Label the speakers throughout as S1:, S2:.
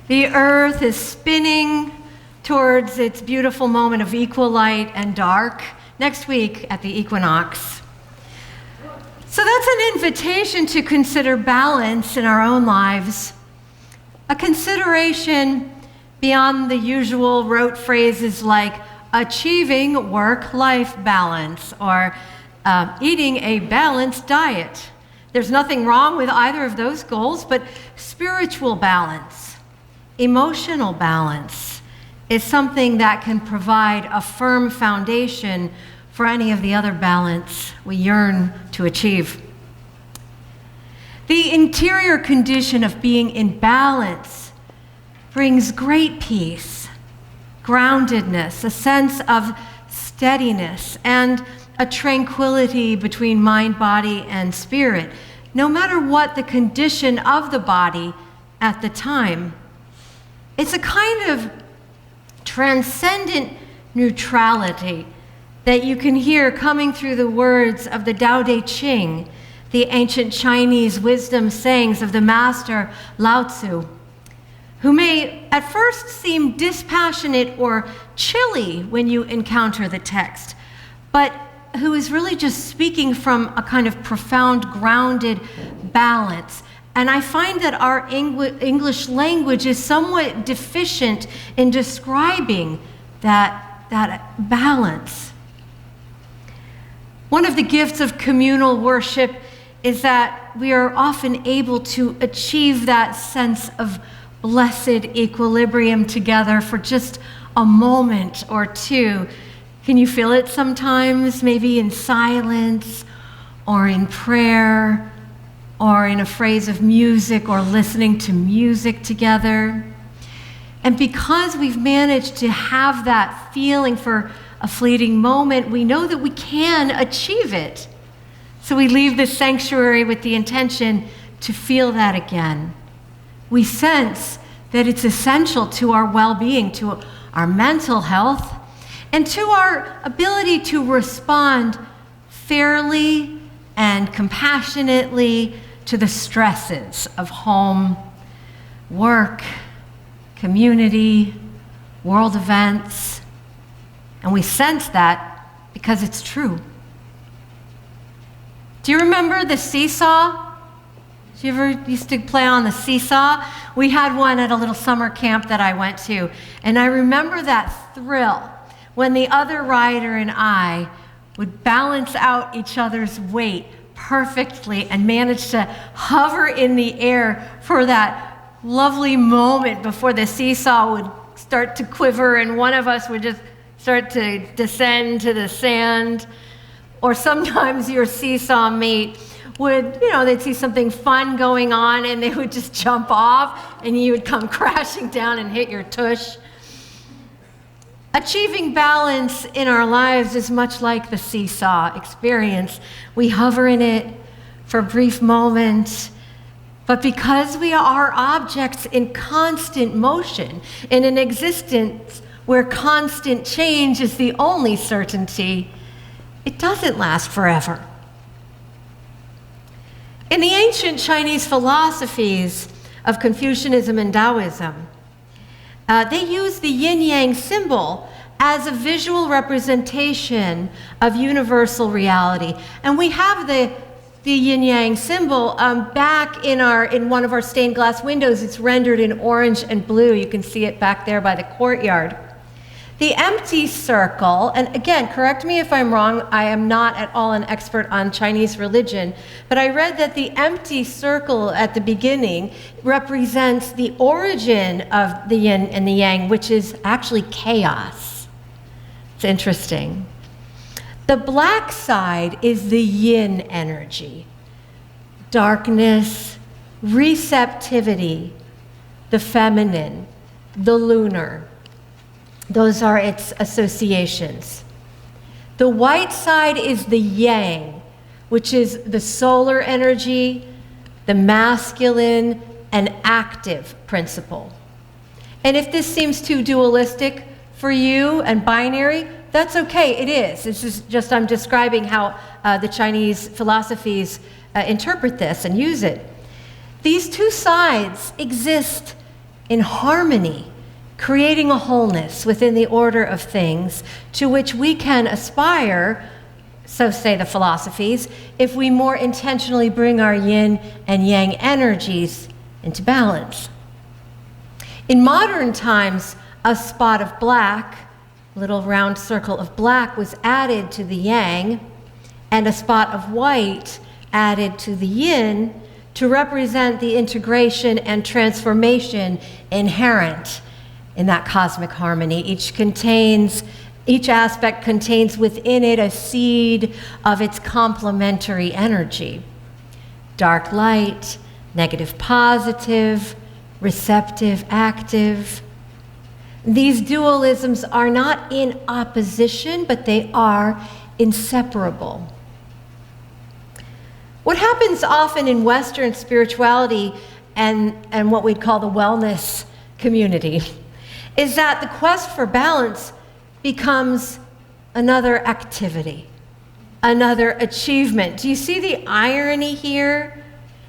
S1: The earth is spinning towards its beautiful moment of equal light and dark next week at the Equinox. So that's an invitation to consider balance in our own lives, a consideration beyond the usual rote phrases like achieving work-life balance or eating a balanced diet. There's nothing wrong with either of those goals, but spiritual balance, emotional balance is something that can provide a firm foundation for any of the other balance we yearn to achieve. The interior condition of being in balance brings great peace, groundedness, a sense of steadiness, and a tranquility between mind, body, and spirit, no matter what the condition of the body at the time. It's a kind of transcendent neutrality that you can hear coming through the words of the Tao Te Ching, the ancient Chinese wisdom sayings of the master Lao Tzu, who may at first seem dispassionate or chilly when you encounter the text, but who is really just speaking from a kind of profound, grounded balance. And I find that our English language is somewhat deficient in describing that balance. One of the gifts of communal worship is that we are often able to achieve that sense of blessed equilibrium together for just a moment or two. Can you feel it sometimes, maybe in silence or in prayer or in a phrase of music or listening to music together? And because we've managed to have that feeling for a fleeting moment, we know that we can achieve it. So we leave the sanctuary with the intention to feel that again. We sense that it's essential to our well-being, to our mental health, and to our ability to respond fairly and compassionately to the stresses of home, work, community, world events. And we sense that because it's true. Do you remember the seesaw? Did you ever used to play on the seesaw? We had one at a little summer camp that I went to, and I remember that thrill when the other rider and I would balance out each other's weight perfectly and manage to hover in the air for that lovely moment before the seesaw would start to quiver and one of us would just start to descend to the sand. Or sometimes your seesaw mate would, they'd see something fun going on and they would just jump off and you would come crashing down and hit your tush. Achieving balance in our lives is much like the seesaw experience. We hover in it for a brief moment, but because we are objects in constant motion, in an existence where constant change is the only certainty, it doesn't last forever. In the ancient Chinese philosophies of Confucianism and Taoism, they use the yin-yang symbol as a visual representation of universal reality. And we have the yin-yang symbol back in one of our stained glass windows. It's rendered in orange and blue. You can see it back there by the courtyard. The empty circle, and again, correct me if I'm wrong, I am not at all an expert on Chinese religion, but I read that the empty circle at the beginning represents the origin of the yin and the yang, which is actually chaos. It's interesting. The black side is the yin energy, darkness, receptivity, the feminine, the lunar. Those are its associations. The white side is the yang, which is the solar energy, the masculine and active principle. And if this seems too dualistic for you and binary, that's okay, it is. This is just, I'm describing how the Chinese philosophies interpret this and use it. These two sides exist in harmony, creating a wholeness within the order of things to which we can aspire, so say the philosophies, if we more intentionally bring our yin and yang energies into balance. In modern times, a spot of black, little round circle of black, was added to the yang, and a spot of white added to the yin to represent the integration and transformation inherent in that cosmic harmony. Each aspect contains within it a seed of its complementary energy. Dark light, negative positive, receptive active. These dualisms are not in opposition, but they are inseparable. What happens often in Western spirituality and what we'd call the wellness community is that the quest for balance becomes another activity, another achievement. Do you see the irony here?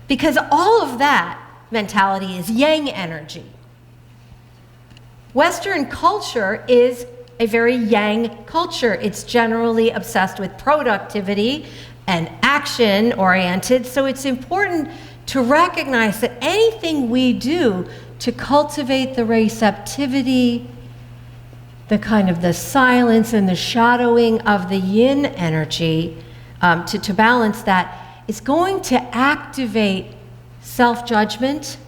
S1: Because all of that mentality is yang energy. Western culture is a very yang culture. It's generally obsessed with productivity and action-oriented, so it's important to recognize that anything we do to cultivate the receptivity, the silence and the shadowing of the yin energy, to balance that, is going to activate self-judgment.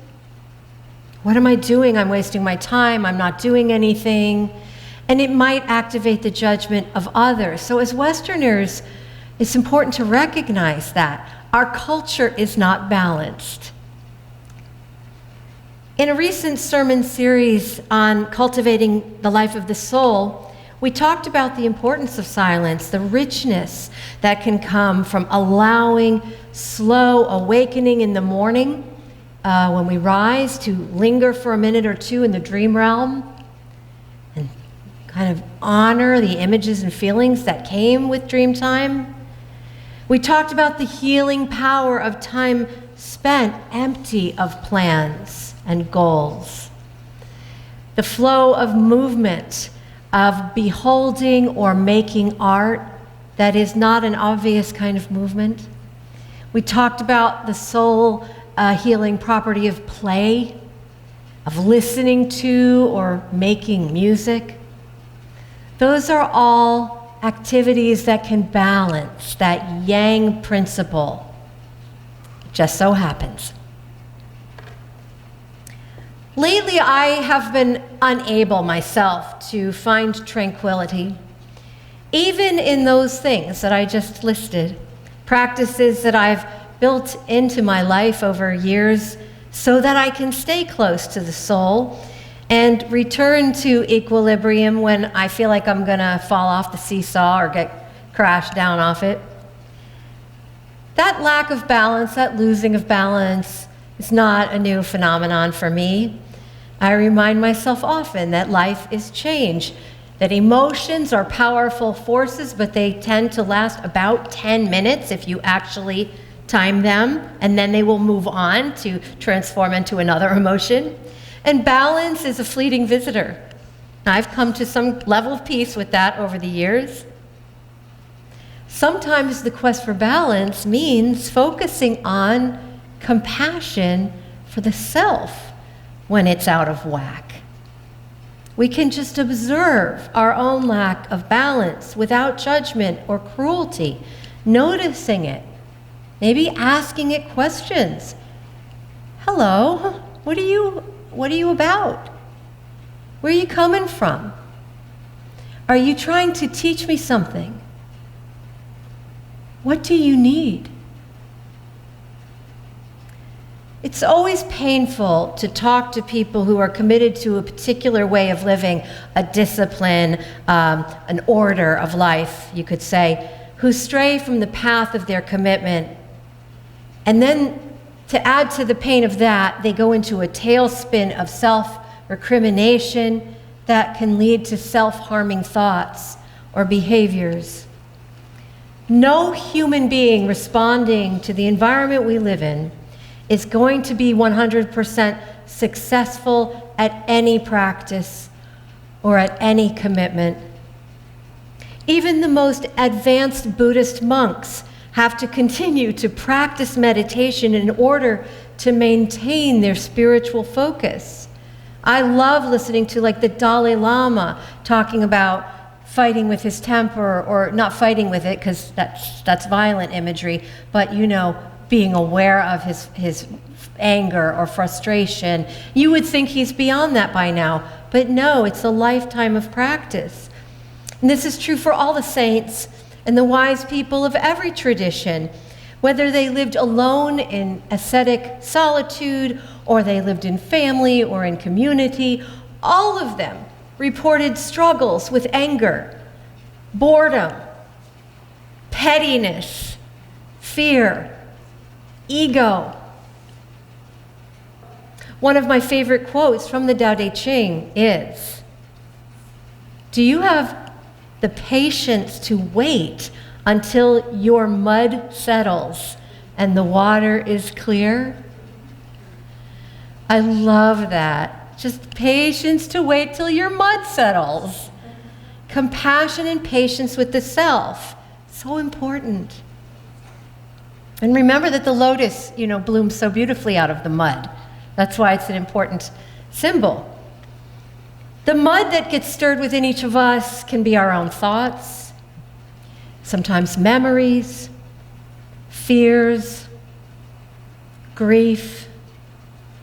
S1: What am I doing? I'm wasting my time. I'm not doing anything. And it might activate the judgment of others. So as Westerners, it's important to recognize that our culture is not balanced. In a recent sermon series on cultivating the life of the soul, we talked about the importance of silence, the richness that can come from allowing slow awakening in the morning when we rise, to linger for a minute or two in the dream realm and kind of honor the images and feelings that came with dream time. We talked about the healing power of time spent empty of plans and goals. The flow of movement, of beholding or making art that is not an obvious kind of movement. We talked about the soul healing property of play, of listening to or making music. Those are all activities that can balance that yang principle. It just so happens. Lately, I have been unable myself to find tranquility, even in those things that I just listed, practices that I've built into my life over years so that I can stay close to the soul and return to equilibrium when I feel like I'm gonna fall off the seesaw or get crashed down off it. That lack of balance, that losing of balance, is not a new phenomenon for me. I remind myself often that life is change, that emotions are powerful forces, but they tend to last about 10 minutes if you actually time them, and then they will move on to transform into another emotion. And balance is a fleeting visitor. I've come to some level of peace with that over the years. Sometimes the quest for balance means focusing on compassion for the self when it's out of whack. We can just observe our own lack of balance without judgment or cruelty, noticing it, maybe asking it questions. Hello, what are you about? Where are you coming from? Are you trying to teach me something? What do you need? It's always painful to talk to people who are committed to a particular way of living, a discipline, an order of life, you could say, who stray from the path of their commitment. And then to add to the pain of that, they go into a tailspin of self-recrimination that can lead to self-harming thoughts or behaviors. No human being responding to the environment we live in is going to be 100% successful at any practice or at any commitment. Even the most advanced Buddhist monks have to continue to practice meditation in order to maintain their spiritual focus. I love listening to like the Dalai Lama talking about fighting with his temper, or not fighting with it because that's violent imagery, but being aware of his anger or frustration. You would think he's beyond that by now, but no, it's a lifetime of practice. And this is true for all the saints and the wise people of every tradition, whether they lived alone in ascetic solitude, or they lived in family or in community. All of them reported struggles with anger, boredom, pettiness, fear, ego. One of my favorite quotes from the Tao Te Ching is, "Do you have the patience to wait until your mud settles and the water is clear?" I love that. Just patience to wait till your mud settles. Compassion and patience with the self. So important. And remember that the lotus, blooms so beautifully out of the mud. That's why it's an important symbol. The mud that gets stirred within each of us can be our own thoughts, sometimes memories, fears, grief.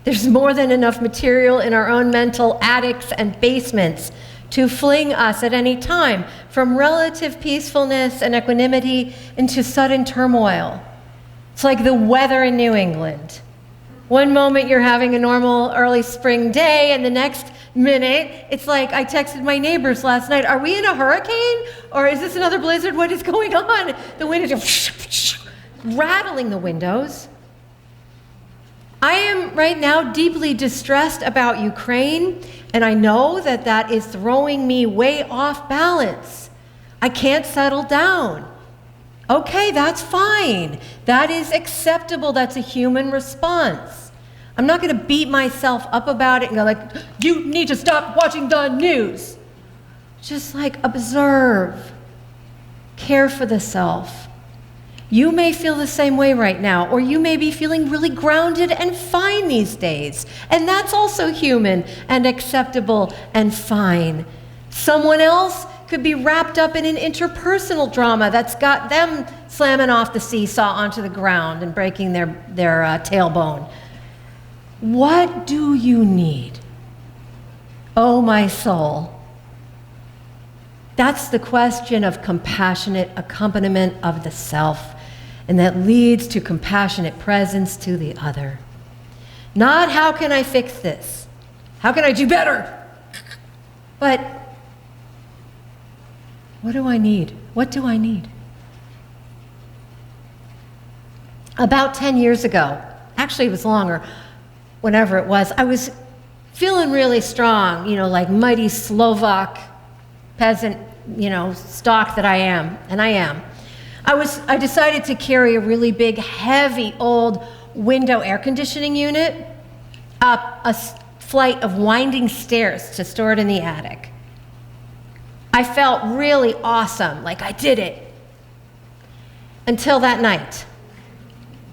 S1: There's more than enough material in our own mental attics and basements to fling us at any time from relative peacefulness and equanimity into sudden turmoil. It's like the weather in New England. One moment you're having a normal early spring day, and the next minute, it's like I texted my neighbors last night, "Are we in a hurricane? Or is this another blizzard? What is going on?" The wind is just rattling the windows. I am right now deeply distressed about Ukraine, and I know that is throwing me way off balance. I can't settle down. Okay, that's fine. That is acceptable. That's a human response. I'm not going to beat myself up about it and go like, "You need to stop watching the news." Just like observe, care for the self. You may feel the same way right now, or you may be feeling really grounded and fine these days, and that's also human and acceptable and fine. Someone else could be wrapped up in an interpersonal drama that's got them slamming off the seesaw onto the ground and breaking their tailbone. What do you need? Oh, my soul. That's the question of compassionate accompaniment of the self, and that leads to compassionate presence to the other. Not how can I fix this? How can I do better? But what do I need? What do I need? About 10 years ago, actually it was longer, whenever it was, I was feeling really strong, like mighty Slovak peasant, stock that I am, and I am. I decided to carry a really big, heavy, old window air conditioning unit up a flight of winding stairs to store it in the attic. I felt really awesome, like I did it. Until that night.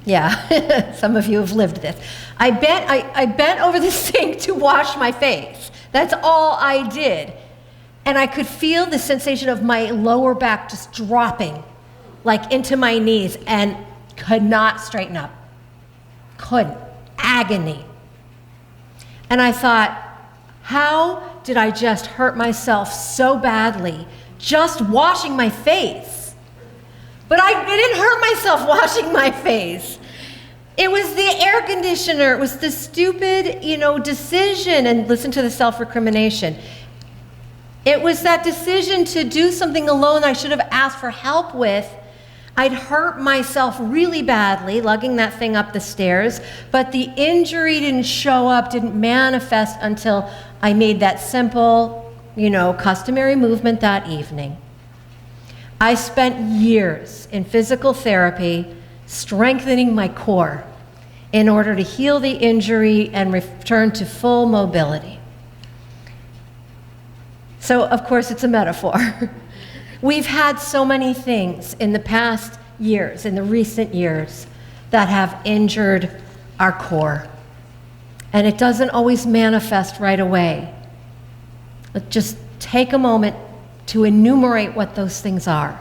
S1: Yeah, some of you have lived this. I bent over the sink to wash my face. That's all I did. And I could feel the sensation of my lower back just dropping, like into my knees, and could not straighten up. Couldn't. Agony. And I thought, how did I just hurt myself so badly just washing my face? But I didn't hurt myself washing my face. It was the air conditioner. It was the stupid, decision. And listen to the self-recrimination. It was that decision to do something alone I should have asked for help with. I'd hurt myself really badly lugging that thing up the stairs, but the injury didn't show up, didn't manifest until I made that simple, customary movement that evening. I spent years in physical therapy strengthening my core in order to heal the injury and return to full mobility. So, of course, it's a metaphor. We've had so many things in the past years, in the recent years, that have injured our core. And it doesn't always manifest right away. But just take a moment to enumerate what those things are.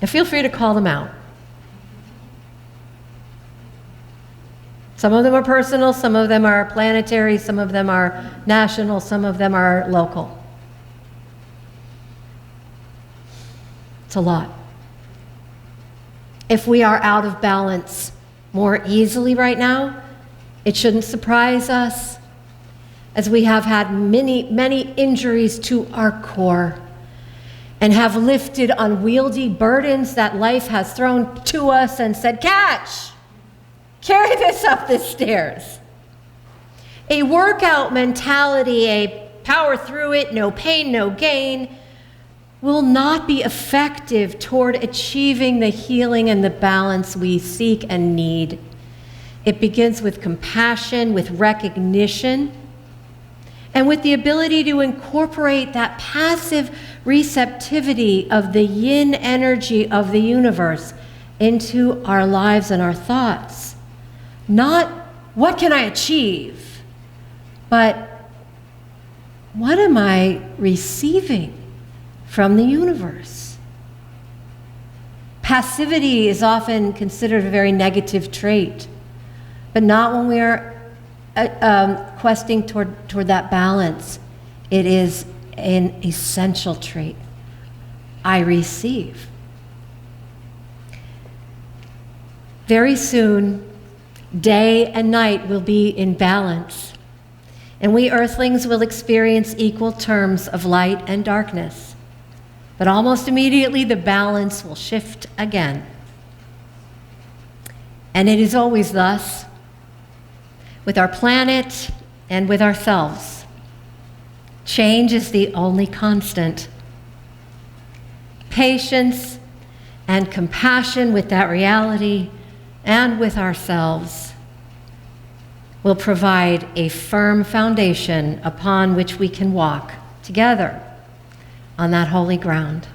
S1: And feel free to call them out. Some of them are personal, some of them are planetary, some of them are national, some of them are local. It's a lot. If we are out of balance more easily right now, it shouldn't surprise us, as we have had many injuries to our core and have lifted unwieldy burdens that life has thrown to us and said, "Catch! Carry this up the stairs." A workout mentality, a power through it, no pain, no gain, will not be effective toward achieving the healing and the balance we seek and need. It begins with compassion, with recognition, and with the ability to incorporate that passive receptivity of the yin energy of the universe into our lives and our thoughts. Not, what can I achieve? But, what am I receiving from the universe? Passivity is often considered a very negative trait, but not when we are questing toward that balance. It is an essential trait. I receive. Very soon, day and night will be in balance, and we earthlings will experience equal terms of light and darkness. But almost immediately, the balance will shift again. And it is always thus with our planet and with ourselves. Change is the only constant. Patience and compassion with that reality and with ourselves will provide a firm foundation upon which we can walk together on that holy ground.